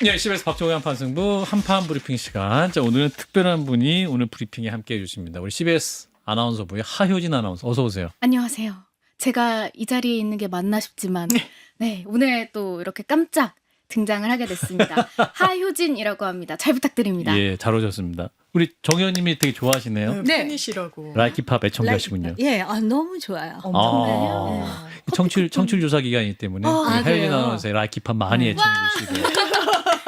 네, CBS 박종현 판승부 한판 브리핑 시간. 자, 오늘은 특별한 분이 오늘 브리핑에 함께해 주십니다. 우리 CBS 아나운서부의 하효진 아나운서, 어서 오세요. 안녕하세요. 제가 이 자리에 있는 게 맞나 싶지만 네, 오늘 또 이렇게 깜짝 등장을 하게 됐습니다. 하효진이라고 합니다. 잘 부탁드립니다. 예, 잘 오셨습니다. 우리 정 의원님이 되게 좋아하시네요. 네. 팬이시라고. 라이키팝 애청자시군요. 예, 너무 좋아요. 아, 청취율 조사 기간이기 때문에 우리 하효진 그래요? 아나운서의 라이키팝 많이 애청해 주시고.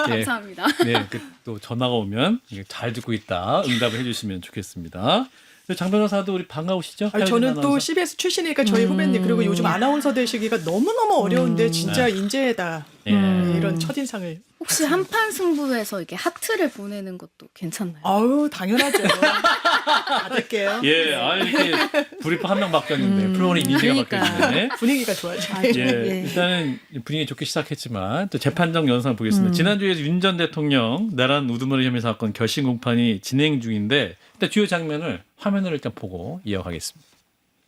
예, 감사합니다. 네, 또 전화가 오면 잘 듣고 있다 응답을 해주시면 좋겠습니다. 장 변호사도 우리 반가우시죠? 저는 또 CBS 출신이니까 저희 후배님 그리고 요즘 아나운서 되시기가 너무너무 어려운데 진짜 인재다. 예. 이런 첫인상을. 혹시 한판 승부에서 이렇게 하트를 보내는 것도 괜찮나요? 아우 당연하죠. 받을게요. 예, 이렇게 브리핑 한 명 바뀌었는데 프로그램 이미지가 그러니까. 바뀌었는데. 분위기가 좋아져. 예, 일단은 분위기 좋게 시작했지만 또 재판정 영상 보겠습니다. 지난주에 윤 전 대통령 나란 우두머리 혐의 사건 결심 공판이 진행 중인데 일단 주요 장면을 화면으로 일단 보고 이어가겠습니다.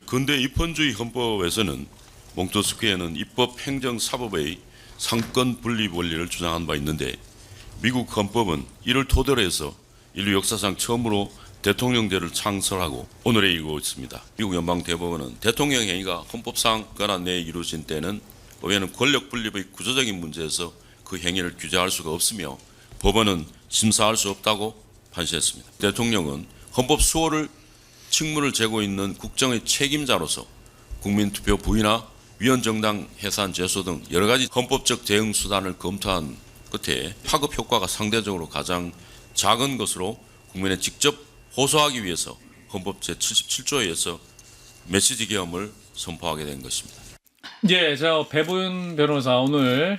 근대 입헌주의 헌법에서는 몽토스키에는 입법, 행정, 사법의 상권 분립 원리를 주장한 바 있는데 미국 헌법은 이를 토대로 해서 인류 역사상 처음으로 대통령제를 창설하고 오늘에 이르고 있습니다. 미국 연방대법원은 대통령 행위가 헌법상 권한 내에 이루어진 때는 법에는 권력 분립의 구조적인 문제에서 그 행위를 규제할 수가 없으며 법원은 심사할 수 없다고 판시했습니다. 대통령은 헌법 수호를 직무를 재고 있는 국정의 책임자로서 국민투표 부의나 위헌정당 해산 제소 등 여러 가지 헌법적 대응 수단을 검토한 끝에 파급 효과가 상대적으로 가장 작은 것으로 국민에 직접 호소하기 위해서 헌법 제77조에 의해서 메시지 계엄을 선포하게 된 것입니다. 예, 자 배보윤 변호사 오늘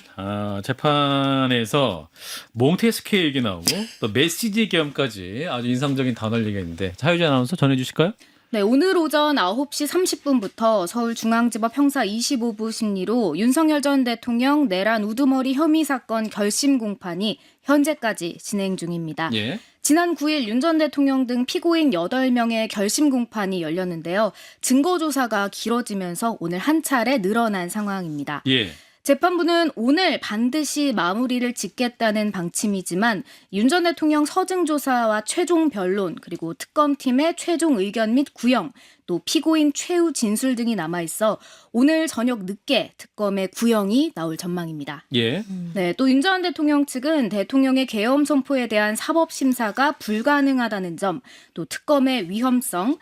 재판에서 몽테스키에 얘기 나오고 또 메시지 계엄까지 아주 인상적인 단어를 얘기했는데 하효진 아나운서 전해주실까요? 네, 오늘 오전 9시 30분부터 서울중앙지법 형사 25부 심리로 윤석열 전 대통령 내란 우두머리 혐의 사건 결심 공판이 현재까지 진행 중입니다. 예. 지난 9일 윤 전 대통령 등 피고인 8명의 결심 공판이 열렸는데요. 증거 조사가 길어지면서 오늘 한 차례 늘어난 상황입니다. 예. 재판부는 오늘 반드시 마무리를 짓겠다는 방침이지만 윤 전 대통령 서증조사와 최종 변론 그리고 특검팀의 최종 의견 및 구형 또 피고인 최후 진술 등이 남아있어 오늘 저녁 늦게 특검의 구형이 나올 전망입니다. 예. 네, 또 윤 전 대통령 측은 대통령의 계엄 선포에 대한 사법심사가 불가능하다는 점, 또 특검의 위험성,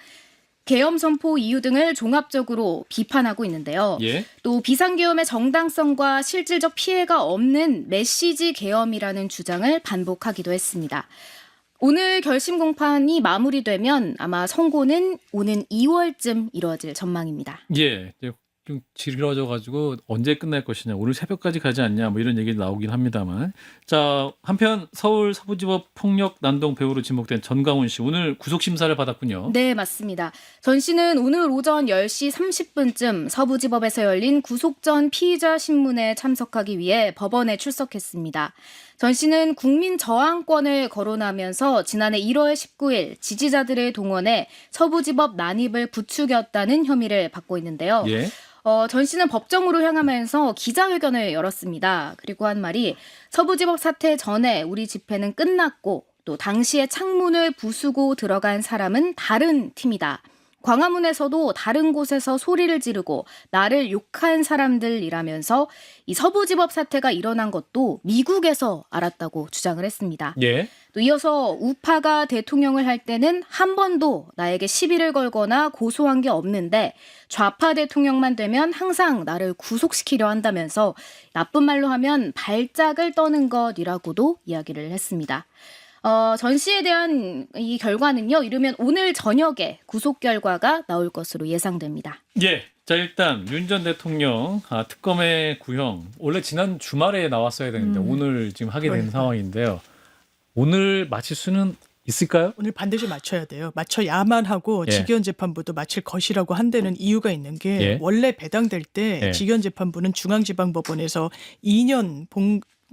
계엄 선포 이유 등을 종합적으로 비판하고 있는데요. 예. 또 비상계엄의 정당성과 실질적 피해가 없는 메시지 계엄이라는 주장을 반복하기도 했습니다. 오늘 결심 공판이 마무리되면 아마 선고는 오는 2월쯤 이루어질 전망입니다. 예. 좀 길어져가지고 언제 끝날 것이냐, 오늘 새벽까지 가지 않냐, 뭐 이런 얘기 나오긴 합니다만. 자, 한편 서울 서부지법 폭력 난동 배우로 지목된 전광훈 씨 오늘 구속 심사를 받았군요. 네, 맞습니다. 전 씨는 오늘 오전 10시 30분쯤 서부지법에서 열린 구속 전 피의자 신문에 참석하기 위해 법원에 출석했습니다. 전 씨는 국민 저항권을 거론하면서 지난해 1월 19일 지지자들을 동원해 서부지법 난입을 부추겼다는 혐의를 받고 있는데요. 예. 전 씨는 법정으로 향하면서 기자회견을 열었습니다. 그리고 한 말이 서부지법 사태 전에 우리 집회는 끝났고 또 당시에 창문을 부수고 들어간 사람은 다른 팀이다. 광화문에서도 다른 곳에서 소리를 지르고 나를 욕한 사람들이라면서 이 서부지법 사태가 일어난 것도 미국에서 알았다고 주장을 했습니다. 예. 또 이어서 우파가 대통령을 할 때는 한 번도 나에게 시비를 걸거나 고소한 게 없는데 좌파 대통령만 되면 항상 나를 구속시키려 한다면서 나쁜 말로 하면 발작을 떠는 것이라고도 이야기를 했습니다. 전 씨에 대한 이 결과는요, 이르면 오늘 저녁에 구속 결과가 나올 것으로 예상됩니다. 예. 자, 일단 윤 전 대통령 특검의 구형 원래 지난 주말에 나왔어야 되는데 오늘 지금 하게 된 그러니까. 상황인데요. 오늘 마칠 수는 있을까요? 오늘 반드시 맞춰야 돼요. 맞춰야만 하고 예. 직연재판부도 마칠 것이라고 한 데는 이유가 있는 게 예. 원래 배당될 때 예. 직연재판부는 중앙지방법원에서 2년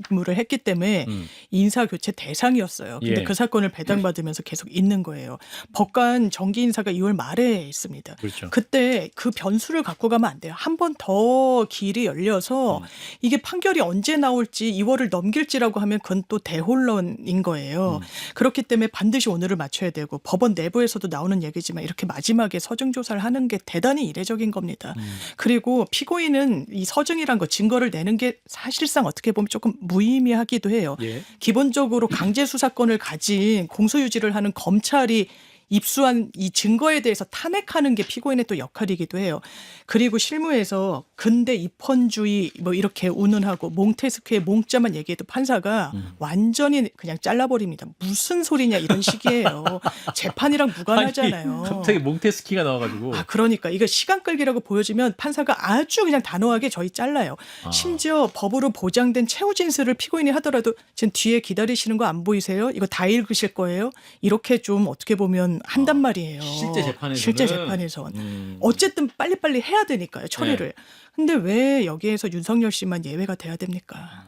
직무를 했기 때문에 인사 교체 대상이었어요. 근데 예. 그 사건을 배당받으면서 계속 있는 거예요. 법관 정기 인사가 2월 말에 있습니다. 그렇죠. 그때 그 변수를 갖고 가면 안 돼요. 한 번 더 길이 열려서 이게 판결이 언제 나올지 2월을 넘길지라고 하면 그건 또 대혼란인 거예요. 그렇기 때문에 반드시 오늘을 맞춰야 되고 법원 내부에서도 나오는 얘기지만 이렇게 마지막에 서증 조사를 하는 게 대단히 이례적인 겁니다. 그리고 피고인은 이 서증이란 거 증거를 내는 게 사실상 어떻게 보면 조금 무의미하기도 해요. 예. 기본적으로 강제 수사권을 가진 공소유지를 하는 검찰이 입수한 이 증거에 대해서 탄핵하는 게 피고인의 또 역할이기도 해요. 그리고 실무에서 근대 입헌주의 뭐 이렇게 운운하고 몽테스크의 몽자만 얘기해도 판사가 완전히 그냥 잘라버립니다. 무슨 소리냐 이런 식이에요. 재판이랑 무관하잖아요. 아니, 갑자기 몽테스키가 나와가지고. 그러니까 이거 시간 끌기라고 보여지면 판사가 아주 그냥 단호하게 저희 잘라요. 심지어 법으로 보장된 최후 진술을 피고인이 하더라도 지금 뒤에 기다리시는 거 안 보이세요? 이거 다 읽으실 거예요? 이렇게 좀 어떻게 보면 한단 말이에요. 실제 재판에서는. 실제 재판에선. 어쨌든 빨리빨리 해야 되니까요. 처리를. 근데 왜 여기에서 윤석열 씨만 예외가 돼야 됩니까?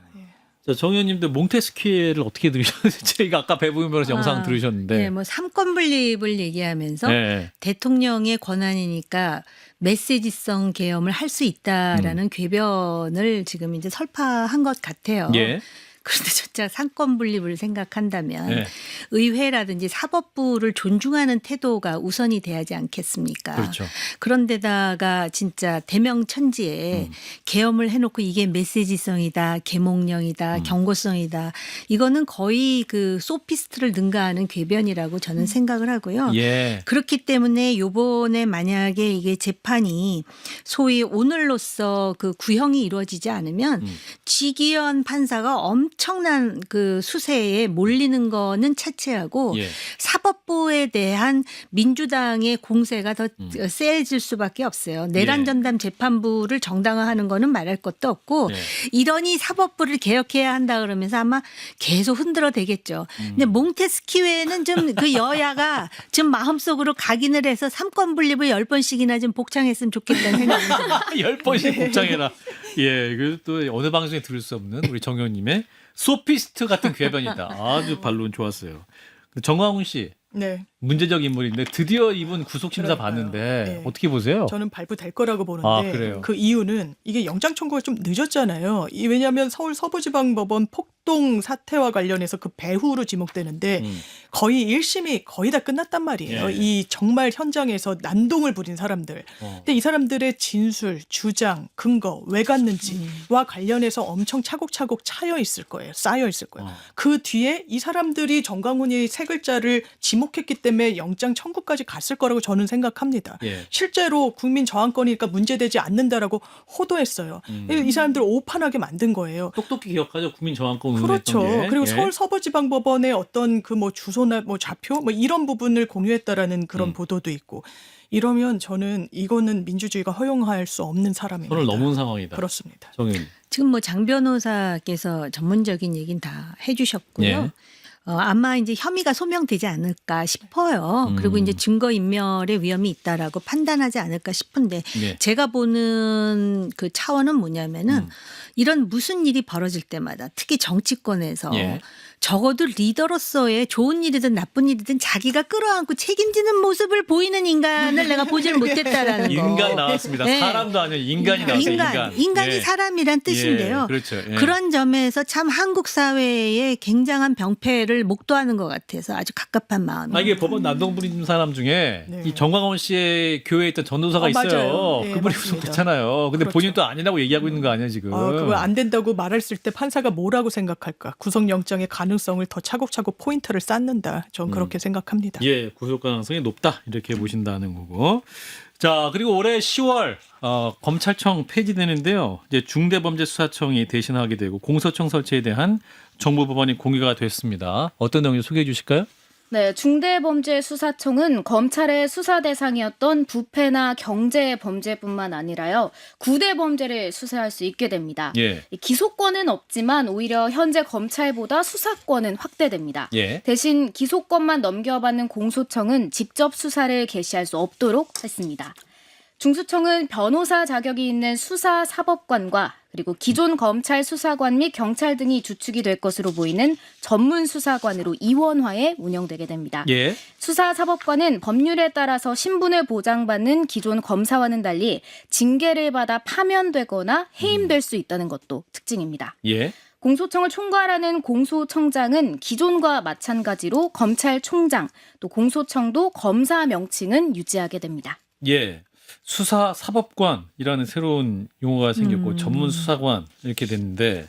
자, 정 의원님도 몽테스키를 어떻게 들으셨는지 저희가 아까 배부면서 영상 들으셨는데. 네, 뭐 삼권 분립을 얘기하면서 네. 대통령의 권한이니까 메시지성 계엄을 할 수 있다라는 궤변을 지금 이제 설파한 것 같아요. 예. 그런데 진짜 상권 분립을 생각한다면 네. 의회라든지 사법부를 존중하는 태도가 우선이 돼야지 않겠습니까? 그렇죠. 그런데다가 진짜 대명천지에 계엄을 해놓고 이게 메시지성이다, 계몽령이다, 경고성이다. 이거는 거의 그 소피스트를 능가하는 궤변이라고 저는 생각을 하고요. 예. 그렇기 때문에 요번에 만약에 이게 재판이 소위 오늘로써 그 구형이 이루어지지 않으면 지기현 판사가 엄청난 그 수세에 몰리는 거는 차치하고 예. 사법부에 대한 민주당의 공세가 더 세질 수밖에 없어요. 내란 전담 재판부를 정당화하는 거는 말할 것도 없고 예. 이러니 사법부를 개혁해야 한다 그러면서 아마 계속 흔들어 대겠죠. 근데 몽테스키 외에는 좀 그 여야가 좀 마음속으로 각인을 해서 삼권 분립을 10번씩이나 좀 복창했으면 좋겠다는 생각이 듭니다. 10번씩 복장해라. 예, 그 또 어느 방송에 들을 수 없는 우리 정 의원님의 소피스트 같은 궤변이다. 아주 반론 좋았어요. 정광훈 씨. 네. 문제적 인물인데 드디어 이분 구속심사 그러니까요. 받는데 네. 어떻게 보세요? 저는 발부될 거라고 보는데 아, 그래요? 그 이유는 이게 영장 청구가 좀 늦었잖아요. 왜냐하면 서울 서부지방법원 폭동 사태와 관련해서 그 배후로 지목되는데 거의 1심이 거의 다 끝났단 말이에요. 예. 이 정말 현장에서 난동을 부린 사람들. 근데 이 사람들의 진술, 주장, 근거 왜 갔는지와 관련해서 엄청 차곡차곡 차여 있을 거예요. 쌓여 있을 거예요. 그 뒤에 이 사람들이 정광훈이 세 글자를 지목했기 때문에 영장 청구까지 갔을 거라고 저는 생각합니다. 예. 실제로 국민 저항권이니까 문제되지 않는다라고 호도했어요. 이 사람들 오판하게 만든 거예요. 똑똑히 기억하죠. 국민 저항권 그렇죠. 운운했던 게. 그리고 예. 서울 서부지방법원의 어떤 그 뭐 주소나 뭐 좌표 뭐 이런 부분을 공유했다라는 그런 보도도 있고 이러면 저는 이거는 민주주의가 허용할 수 없는 사람입니다. 선을 넘은 상황이다. 그렇습니다. 정 의원. 지금 뭐 장 변호사께서 전문적인 얘기는 다 해주셨고요. 예. 아마 이제 혐의가 소명되지 않을까 싶어요. 그리고 이제 증거 인멸의 위험이 있다라고 판단하지 않을까 싶은데 예. 제가 보는 그 차원은 뭐냐면은 이런 무슨 일이 벌어질 때마다 특히 정치권에서 예. 적어도 리더로서의 좋은 일이든 나쁜 일이든 자기가 끌어안고 책임지는 모습을 보이는 인간을 내가 보질 못했다라는 거. 인간 나왔습니다. 네. 사람도 아니고 인간이 나왔어요. 인간이 예. 사람이란 뜻인데요. 예, 그렇죠. 예. 그런 점에서 참 한국 사회의 굉장한 병폐를 목도하는 것 같아서 아주 갑갑한 마음이. 이게 법원 난동 부린 사람 중에 네. 이 정광훈 씨의 교회에 있던 전도사가 있어요. 맞아요. 네, 그분이 맞습니다. 구속됐잖아요. 근데 그렇죠. 본인 또 아니라고 얘기하고 있는 거 아니야 지금? 그거 안 된다고 말했을 때 판사가 뭐라고 생각할까? 구속영장의 가능성을 더 차곡차곡 포인트를 쌓는다. 전 그렇게 생각합니다. 예, 구속 가능성이 높다 이렇게 보신다는 거고. 자, 그리고 올해 10월 검찰청 폐지되는데요. 이제 중대범죄수사청이 대신하게 되고 공소청 설치에 대한 정부 법안이 공개가 됐습니다. 어떤 내용인지 소개해 주실까요? 네, 중대범죄수사청은 검찰의 수사 대상이었던 부패나 경제 범죄뿐만 아니라요, 구대 범죄를 수사할 수 있게 됩니다. 예. 기소권은 없지만 오히려 현재 검찰보다 수사권은 확대됩니다. 예. 대신 기소권만 넘겨받는 공소청은 직접 수사를 개시할 수 없도록 했습니다. 중수청은 변호사 자격이 있는 수사사법관과 그리고 기존 검찰 수사관 및 경찰 등이 주축이 될 것으로 보이는 전문 수사관으로 이원화해 운영되게 됩니다. 예. 수사사법관은 법률에 따라서 신분을 보장받는 기존 검사와는 달리 징계를 받아 파면되거나 해임될 수 있다는 것도 특징입니다. 예. 공소청을 총괄하는 공소청장은 기존과 마찬가지로 검찰총장, 또 공소청도 검사 명칭은 유지하게 됩니다. 예. 수사사법관이라는 새로운 용어가 생겼고 전문 수사관 이렇게 됐는데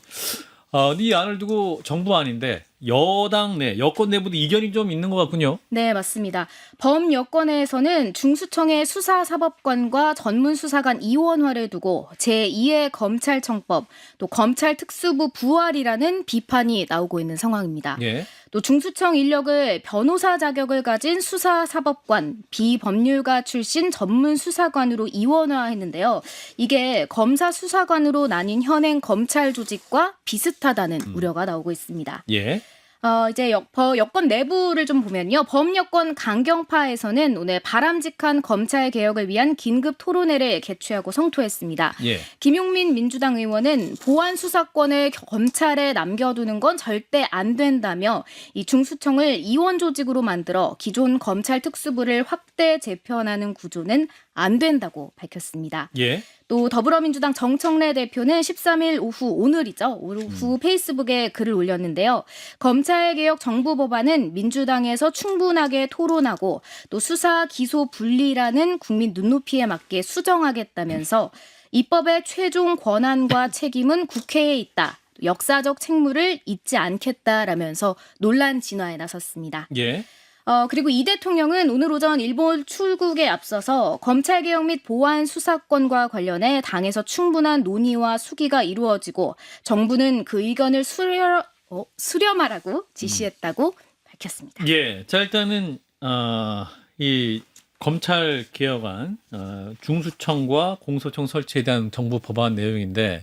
이 안을 두고 정부 안인데 여당 내 여권 내부도 이견이 좀 있는 것 같군요. 네, 맞습니다. 범여권에서는 중수청의 수사사법관과 전문수사관 이원화를 두고 제2의 검찰청법, 또 검찰특수부 부활이라는 비판이 나오고 있는 상황입니다. 예. 또 중수청 인력을 변호사 자격을 가진 수사사법관, 비법률가 출신 전문수사관으로 이원화했는데요. 이게 검사 수사관으로 나뉜 현행 검찰 조직과 비슷하다는 우려가 나오고 있습니다. 예. 이제 여권 내부를 좀 보면요. 범여권 강경파에서는 오늘 바람직한 검찰 개혁을 위한 긴급 토론회를 개최하고 성토했습니다. 예. 김용민 민주당 의원은 보안 수사권을 검찰에 남겨두는 건 절대 안 된다며 이 중수청을 이원 조직으로 만들어 기존 검찰 특수부를 확대 재편하는 구조는 안 된다고 밝혔습니다. 예. 또 더불어민주당 정청래 대표는 13일 오후 페이스북에 글을 올렸는데요. 검찰개혁 정부 법안은 민주당에서 충분하게 토론하고 또 수사 기소 분리라는 국민 눈높이에 맞게 수정하겠다면서 입법의 최종 권한과 책임은 국회에 있다. 역사적 책무를 잊지 않겠다라면서 논란 진화에 나섰습니다. 예. 그리고 이 대통령은 오늘 오전 일본 출국에 앞서서 검찰개혁 및 보안 수사권과 관련해 당에서 충분한 논의와 수기가 이루어지고 정부는 그 의견을 수렴하라고 지시했다고 밝혔습니다. 예. 자, 일단은 이 검찰 개혁안 중수청과 공소청 설치에 대한 정부 법안 내용인데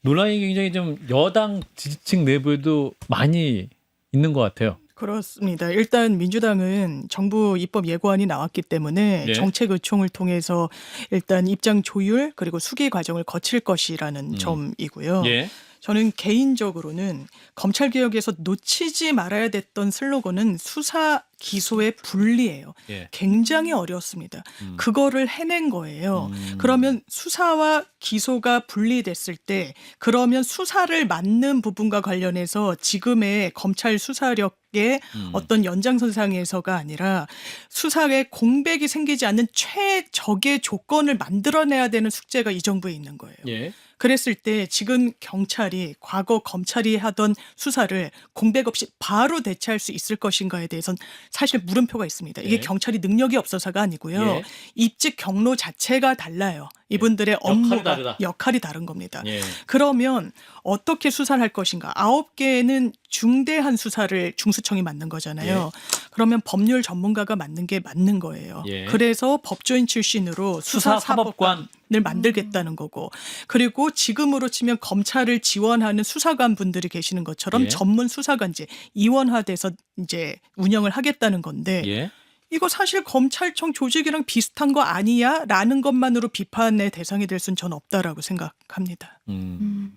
논란이 굉장히 좀 여당 지지층 내부에도 많이 있는 것 같아요. 그렇습니다. 일단 민주당은 정부 입법 예고안이 나왔기 때문에 네. 정책 의총을 통해서 일단 입장 조율 그리고 수기 과정을 거칠 것이라는 점이고요. 예. 저는 개인적으로는 검찰개혁에서 놓치지 말아야 됐던 슬로건은 수사 기소의 분리예요. 예. 굉장히 어려웠습니다. 그거를 해낸 거예요. 그러면 수사와 기소가 분리됐을 때 그러면 수사를 맡는 부분과 관련해서 지금의 검찰 수사력의 어떤 연장선상에서가 아니라 수사에 공백이 생기지 않는 최적의 조건을 만들어내야 되는 숙제가 이 정부에 있는 거예요. 예. 그랬을 때 지금 경찰이 과거 검찰이 하던 수사를 공백 없이 바로 대체할 수 있을 것인가에 대해서는 사실 물음표가 있습니다. 이게 예. 경찰이 능력이 없어서가 아니고요. 예. 입직 경로 자체가 달라요. 이분들의 업무가 다르다. 역할이 다른 겁니다. 예. 그러면 어떻게 수사를 할 것인가? 9개는 중대한 수사를 중수청이 맡는 거잖아요. 그러면 법률 전문가가 맡는 게 맞는 거예요. 예. 그래서 법조인 출신으로 수사사법관. 을 만들겠다는 거고 그리고 지금으로 치면 검찰을 지원하는 수사관 분들이 계시는 것처럼 예. 전문 수사관제 이원화돼서 이제 운영을 하겠다는 건데 예. 이거 사실 검찰청 조직이랑 비슷한 거 아니야? 라는 것만으로 비판의 대상이 될 수는 전 없다라고 생각합니다.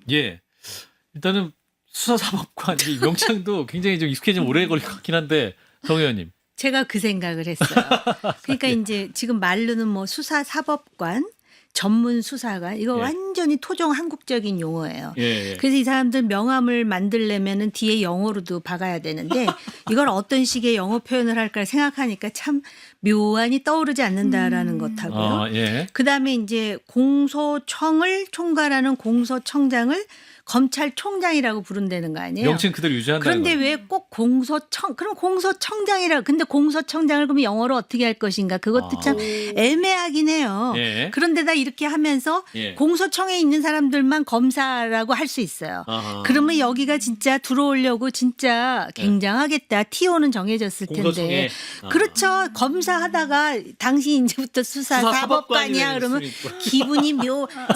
예. 일단은 수사사법관 이 명칭도 굉장히 좀 익숙해지면 오래 걸릴 것 같긴 한데 정 의원님. 제가 그 생각을 했어요. 그러니까 이제 지금 말로는 뭐 수사사법관, 전문 수사관 이거 예. 완전히 토종 한국적인 용어예요. 예. 그래서 이 사람들 명함을 만들려면은 뒤에 영어로도 박아야 되는데 이걸 어떤 식의 영어 표현을 할까 생각하니까 참 묘안이 떠오르지 않는다라는 것하고요. 예. 그다음에 이제 공소청을 총괄하는 공소청장을 검찰총장이라고 부른다는 거 아니에요? 명칭 그대로 유지한다는 그런데 거예요. 왜 꼭 그럼 공소청장이라 근데 공소청장을 그럼 영어로 어떻게 할 것인가 그것도 참 애매하긴 해요. 예. 그런데다 이렇게 하면서 예. 공소청에 있는 사람들만 검사라고 할 수 있어요. 아하. 그러면 여기가 진짜 들어오려고 진짜 굉장하겠다. TO는 정해졌을 공소청에. 텐데. 아. 그렇죠. 검사하다가 당시 이제부터 수사사법관이야 그러면 기분이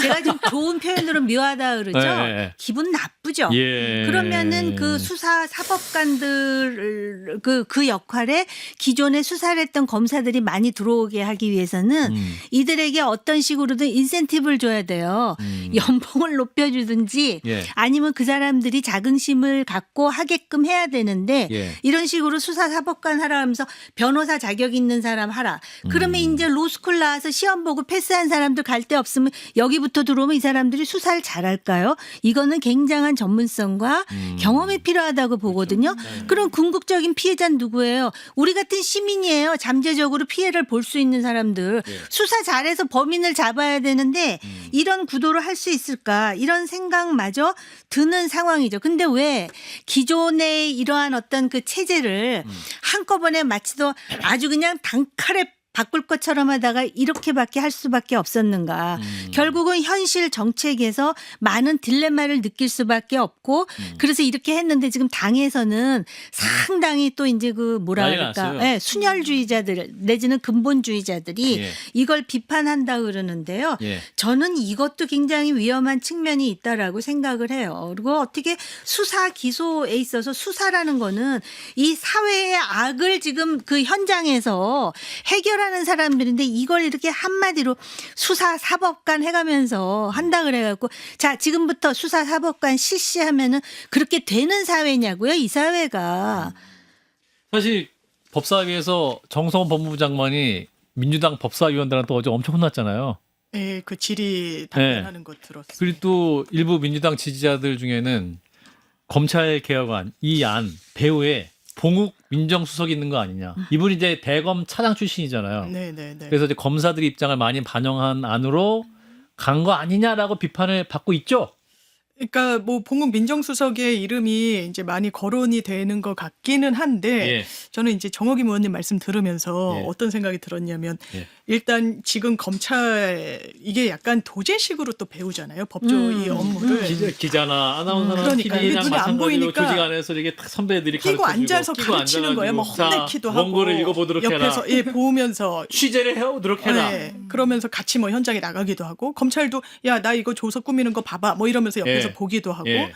제가 좀 좋은 표현으로 묘하다 그러죠. 예. 기분 나쁘죠. 예. 그러면은 그 수사 사법관들 검사들 그 역할에 기존에 수사를 했던 검사들이 많이 들어오게 하기 위해서는 이들에게 어떤 식으로든 인센티브를 줘야 돼요. 연봉을 높여주든지 예. 아니면 그 사람들이 자긍심을 갖고 하게끔 해야 되는데 예. 이런 식으로 수사사법관 하라 하면서 변호사 자격 있는 사람 하라. 그러면 이제 로스쿨 나와서 시험 보고 패스한 사람들 갈 데 없으면 여기부터 들어오면 이 사람들이 수사를 잘할까요? 이거는 굉장한 전문성과 경험이 필요하다고 보거든요. 그럼 궁극적인 피해자는 누구예요? 우리 같은 시민이에요. 잠재적으로 피해를 볼 수 있는 사람들. 수사 잘해서 범인을 잡아야 되는데 이런 구도로 할 수 있을까? 이런 생각마저 드는 상황이죠. 근데 왜 기존의 이러한 어떤 그 체제를 한꺼번에 마치도 아주 그냥 단칼에 바꿀 것처럼 하다가 이렇게밖에 할 수밖에 없었는가. 결국은 현실 정책에서 많은 딜레마를 느낄 수밖에 없고 그래서 이렇게 했는데 지금 당에서는 상당히 또 이제 그 뭐라 난리 그럴까. 났어요. 네, 순혈주의자들 내지는 근본주의자들이 예. 이걸 비판한다 그러는데요. 예. 저는 이것도 굉장히 위험한 측면이 있다라고 생각을 해요. 그리고 어떻게 수사 기소에 있어서 수사라는 거는 이 사회의 악을 지금 그 현장에서 해결하는 사람들인데 이걸 이렇게 한마디로 수사사법관 해가면서 한다 그래갖고 자 지금부터 수사사법관 실시하면은 그렇게 되는 사회냐고요? 이 사회가. 사실 법사위에서 정성원 법무부 장관이 민주당 법사위원들한테 어제 엄청 혼났잖아요. 예, 그 질의 답변하는 것 들었어요. 그리고 또 일부 민주당 지지자들 중에는 검찰 개혁안 이 안 배후에 봉욱 민정수석이 있는 거 아니냐. 이분이 이제 대검 차장 출신이잖아요. 네네네. 그래서 이제 검사들 입장을 많이 반영한 안으로 간 거 아니냐라고 비판을 받고 있죠. 그러니까 뭐 봉욱 민정수석의 이름이 이제 많이 거론이 되는 것 같기는 한데 예. 저는 이제 정호김 의원님 말씀 들으면서 예. 어떤 생각이 들었냐면 예. 일단 지금 검찰 이게 약간 도제식으로 또 배우잖아요. 법조의 업무를. 기자나 아나운서나 그러니까 PD나 눈에 안 마찬가지로 보이니까 조직 안에서 이렇게 탁 선배들이 끼고 앉아서 끼고 가르치는 거예요. 뭐 앉아가지고 혼내키도 자, 하고 원고를 읽어보도록 해라. 옆에서 예 보면서 취재를 해오도록 해라. 네, 그러면서 같이 뭐 현장에 나가기도 하고 검찰도 야 나 이거 조서 꾸미는 거 봐봐 뭐 이러면서 옆에서 예. 보기도 하고 예.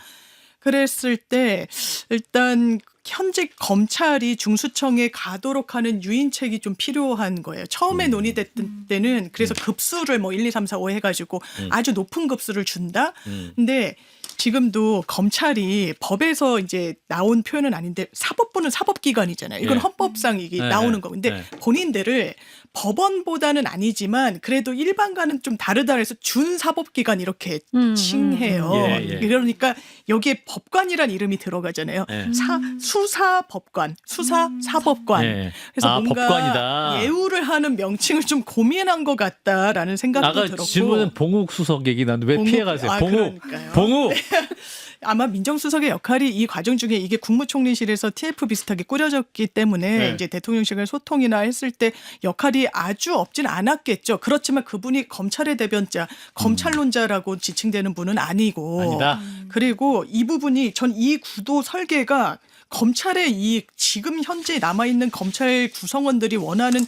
그랬을 때 일단 현재 검찰이 중수청에 가도록 하는 유인책이 좀 필요한 거예요. 처음에 논의됐던 때는 그래서 급수를 뭐 1, 2, 3, 4, 5 해가지고 아주 높은 급수를 준다. 근데 지금도 검찰이 법에서 이제 나온 표현은 아닌데 사법부는 사법기관이잖아요. 이건 예. 헌법상 이게 네, 나오는 네, 거. 근데 네. 본인들을 법원보다는 아니지만 그래도 일반과는 좀 다르다 해서 준사법기관 이렇게 칭해요. 예, 예. 그러니까 여기에 법관이란 이름이 들어가잖아요. 예. 수사법관, 수사사법관. 예. 그래서 아, 뭔가 법관이다. 예우를 하는 명칭을 좀 고민한 것 같다라는 생각도 아까 들었고. 질문은 봉욱 수석 얘기 나는데 왜 봉욱, 피해가세요? 아, 봉욱, 그러니까요. 봉욱. 아마 민정수석의 역할이 이 과정 중에 이게 국무총리실에서 TF 비슷하게 꾸려졌기 때문에 네. 이제 대통령실과 소통이나 했을 때 역할이 아주 없진 않았겠죠. 그렇지만 그분이 검찰의 대변자, 검찰론자라고 지칭되는 분은 아니고. 아니다. 그리고 이 부분이 전 이 구도 설계가 검찰의 이 지금 현재 남아있는 검찰 구성원들이 원하는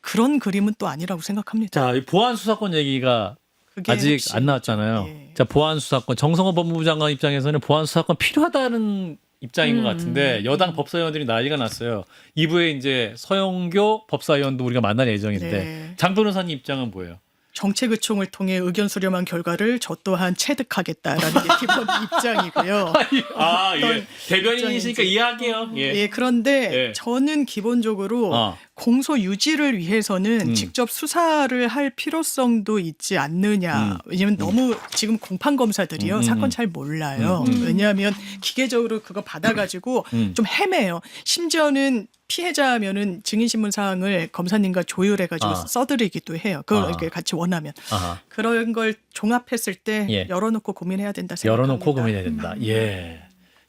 그런 그림은 또 아니라고 생각합니다. 자, 이 보안 수사권 얘기가 그게 아직 핵심. 안 나왔잖아요. 예. 자, 보안 수사권 정성호 법무부 장관 입장에서는 보안 수사권 필요하다는 입장인 것 같은데 여당 법사위원들이 난리가 났어요. 2부에 이제 서영교 법사위원도 우리가 만날 예정인데 네. 장 변호사님 입장은 뭐예요? 정책의총을 통해 의견 수렴한 결과를 저 또한 체득하겠다라는 게 기본 입장이고요. 아, 어떤 예. 대변인이시니까 입장인지. 이해할게요. 예. 예, 그런데 예. 저는 기본적으로 어. 공소 유지를 위해서는 직접 수사를 할 필요성도 있지 않느냐. 왜냐하면 너무 지금 공판 검사들이요 사건 잘 몰라요. 왜냐하면 기계적으로 그거 받아가지고 좀 헤매요. 심지어는 피해자면은 증인신문 사항을 검사님과 조율해가지고 아. 써드리기도 해요. 그걸 아. 이렇게 같이 원하면 아하. 그런 걸 종합했을 때 예. 열어놓고 고민해야 된다 생각합니다. 열어놓고 고민해야 된다. 예.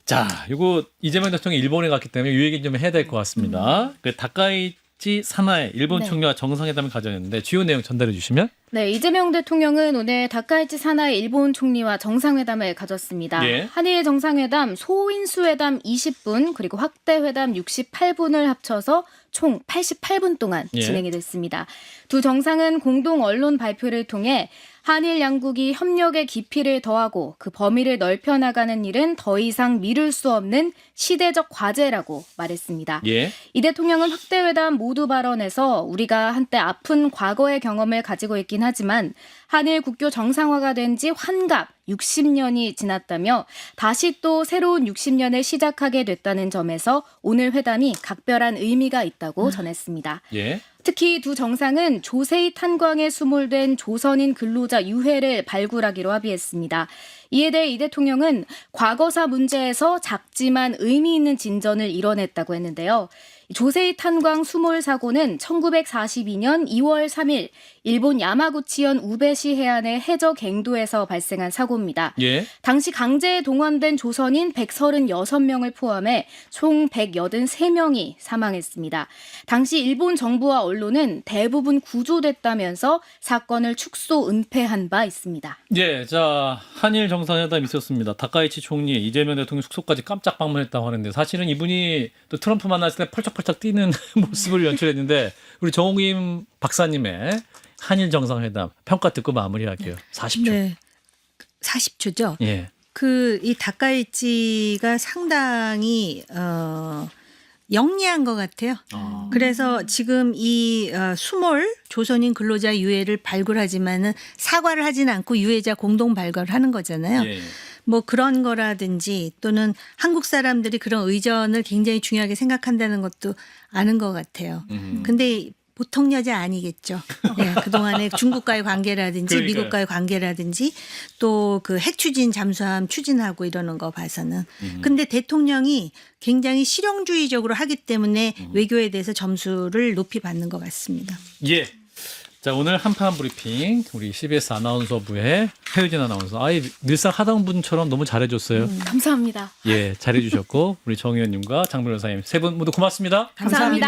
자, 이거 이재명 대통령이 일본에 갔기 때문에 이 얘기 좀 해야 될 것 같습니다. 그 다카이치 사나에 일본 네. 총리와 정상회담을 가졌는데 주요 내용 전달해 주시면. 네, 이재명 대통령은 오늘 다카이치 사나이 일본 총리와 정상회담을 가졌습니다. 예. 한일 정상회담, 소인수회담 20분, 그리고 확대회담 68분을 합쳐서 총 88분 동안 예. 진행이 됐습니다. 두 정상은 공동 언론 발표를 통해 한일 양국이 협력의 깊이를 더하고 그 범위를 넓혀나가는 일은 더 이상 미룰 수 없는 시대적 과제라고 말했습니다. 예. 이 대통령은 확대회담 모두 발언에서 우리가 한때 아픈 과거의 경험을 가지고 있긴 하지만 한일 국교 정상화가 된 지 환갑 60년이 지났다며 다시 또 새로운 60년을 시작하게 됐다는 점에서 오늘 회담이 각별한 의미가 있다고 전했습니다. 예. 특히 두 정상은 조세희 탄광에 수몰된 조선인 근로자 유해를 발굴하기로 합의했습니다. 이에 대해 이 대통령은 과거사 문제에서 작지만 의미 있는 진전을 이뤄냈다고 했는데요. 조세희 탄광 수몰 사고는 1942년 2월 3일 일본 야마구치현 우베시 해안의 해저 갱도에서 발생한 사고입니다. 예. 당시 강제에 동원된 조선인 136명을 포함해 총 183명이 사망했습니다. 당시 일본 정부와 언론은 대부분 구조됐다면서 사건을 축소 은폐한 바 있습니다. 예, 자 한일 정상회담 있었습니다. 다카이치 총리, 이재명 대통령 숙소까지 깜짝 방문했다고 하는데 사실은 이분이 또 트럼프 만났을 때 펄쩍펄쩍 뛰는 모습을 연출했는데 우리 정우임 박사님의 한일 정상회담 평가 듣고 마무리할게요. 40초. 네. 40초죠. 예. 이 다카이치가 상당히 영리한 것 같아요. 그래서 지금 이 수몰 조선인 근로자 유해를 발굴하지만은 사과를 하진 않고 유해자 공동 발굴을 하는 거잖아요. 예. 뭐 그런 거라든지 또는 한국 사람들이 그런 의전을 굉장히 중요하게 생각한다는 것도 아는 것 같아요. 근데 보통 여자 아니겠죠. 네, 그동안에 중국과의 관계라든지 그러니까요. 미국과의 관계라든지 또 그 핵 추진 잠수함 추진하고 이러는 거 봐서는. 근데 대통령이 굉장히 실용주의적으로 하기 때문에 외교에 대해서 점수를 높이 받는 것 같습니다. 예. 자, 오늘 한판 브리핑 우리 CBS 아나운서부의 최유진 아나운서. 아예 늘상 하던 분처럼 너무 잘해줬어요. 감사합니다. 예, 잘해주셨고 우리 정 의원님과 장 변호사님 세 분 모두 고맙습니다. 감사합니다.